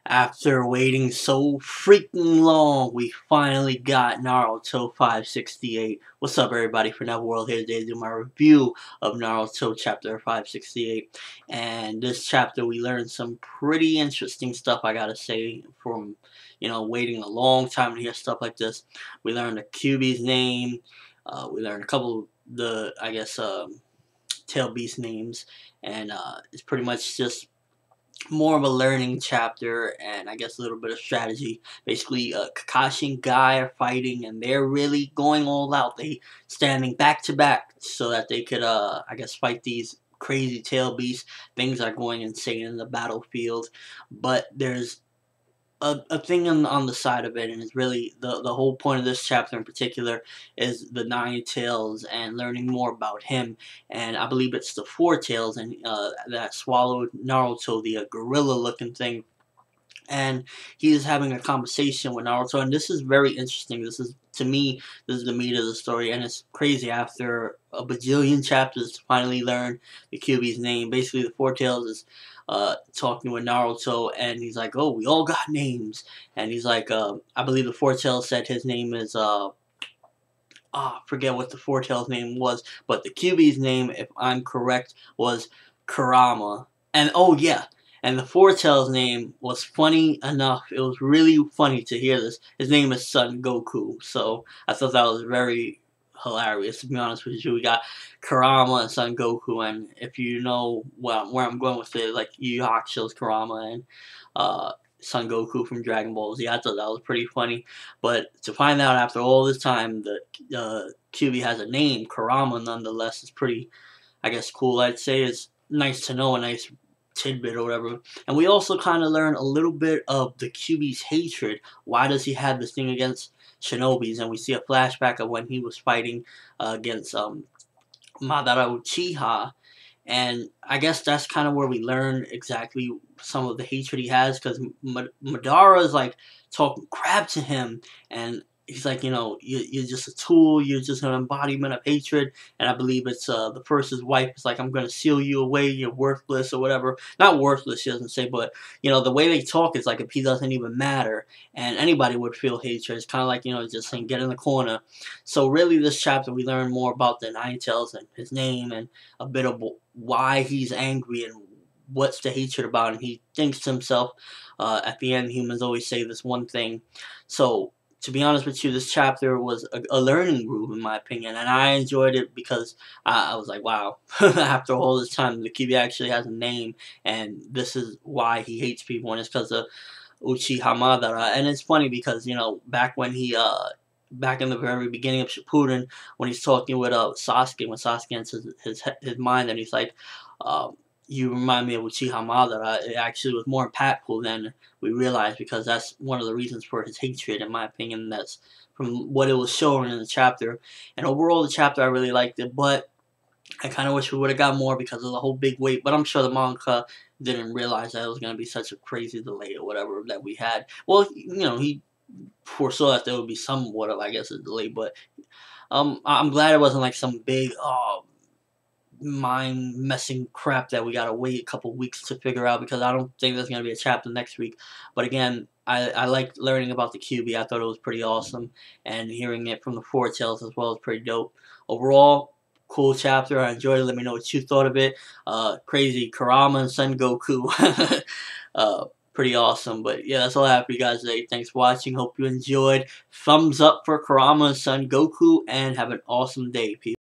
After waiting so freaking long, we finally got Naruto 568. What's up, everybody? ForneverWorld here today to do my review of Naruto chapter 568. And this chapter, we learned some pretty interesting stuff, I gotta say, from, waiting a long time to hear stuff like this. We learned the Kyuubi's name. We learned a couple of the, tail beast names. And it's pretty much just more of a learning chapter and I guess a little bit of strategy. Basically, Kakashi and Guy are fighting and they're really going all out. They standing back to back so that they could, I guess, fight these crazy tail beasts. Things are going insane in the battlefield, but there's a thing on the side of it, and it's really the whole point of this chapter in particular is the Nine Tails and learning more about him. And I believe it's the Four Tails and that swallowed Naruto, the gorilla-looking thing. And he is having a conversation with Naruto, and this is very interesting. This is, to me, this is the meat of the story, and it's crazy after a bajillion chapters to finally learn the Kyuubi's name. Basically, the Four Tails is talking with Naruto, and he's like, "Oh, we all got names," and he's like, "I believe the Four Tails said his name is I forget what the Four Tails name was, but the Kyuubi's name, if I'm correct, was Kurama." And oh yeah, and the Four Tails name was funny enough. It was really funny to hear this. His name is Son Goku, so I thought that was very hilarious. To be honest with you, we got Kurama and Son Goku, and if you know where I'm going with it, like Yu Yu Hakusho's Kurama and Son Goku from Dragon Ball Z. I thought that was pretty funny. But to find out after all this time that Kyuubi has a name, Kurama nonetheless, is pretty, I guess, cool. I'd say it's nice to know, a nice tidbit or whatever. And we also kind of learn a little bit of the Kyuubi's hatred. Why does he have this thing against shinobis? And we see a flashback of when he was fighting against Madara Uchiha. And I guess that's kind of where we learn exactly some of the hatred he has, because Madara is like talking crap to him, and he's like, you're just a tool, you're just an embodiment of hatred. And I believe it's the first his wife is like, I'm gonna seal you away, you're worthless or whatever. Not worthless, she doesn't say, but the way they talk is like if he doesn't even matter, and anybody would feel hatred. It's kind of like just saying get in the corner. So really, this chapter we learn more about the Nine Tails and his name and a bit of why he's angry and what's the hatred about. And he thinks to himself, at the end, humans always say this one thing. So to be honest with you, this chapter was a learning groove in my opinion, and I enjoyed it because I was like, wow, after all this time, the Kyuubi actually has a name, and this is why he hates people, and it's because of Uchiha Madara. And it's funny because, back when he back in the very beginning of Shippuden, when he's talking with Sasuke, when Sasuke enters his mind, and he's like, you remind me of Uchiha Madara. It actually was more impactful than we realized, because that's one of the reasons for his hatred, in my opinion. That's from what it was showing in the chapter. And overall, the chapter, I really liked it, but I kind of wish we would have got more because of the whole big wait. But I'm sure the manga didn't realize that it was going to be such a crazy delay or whatever that we had. Well, he foresaw that there would be somewhat of, I guess, a delay, but I'm glad it wasn't like some big mind-messing crap that we gotta wait a couple weeks to figure out, because I don't think there's gonna be a chapter next week. But again, I liked learning about the Kyuubi. I thought it was pretty awesome, and hearing it from the Four Tails as well is pretty dope. Overall, cool chapter. I enjoyed it. Let me know what you thought of it. Crazy Kurama and Son Goku. Pretty awesome. But yeah, that's all I have for you guys today. Thanks for watching. Hope you enjoyed. Thumbs up for Kurama and Son Goku, and have an awesome day, people.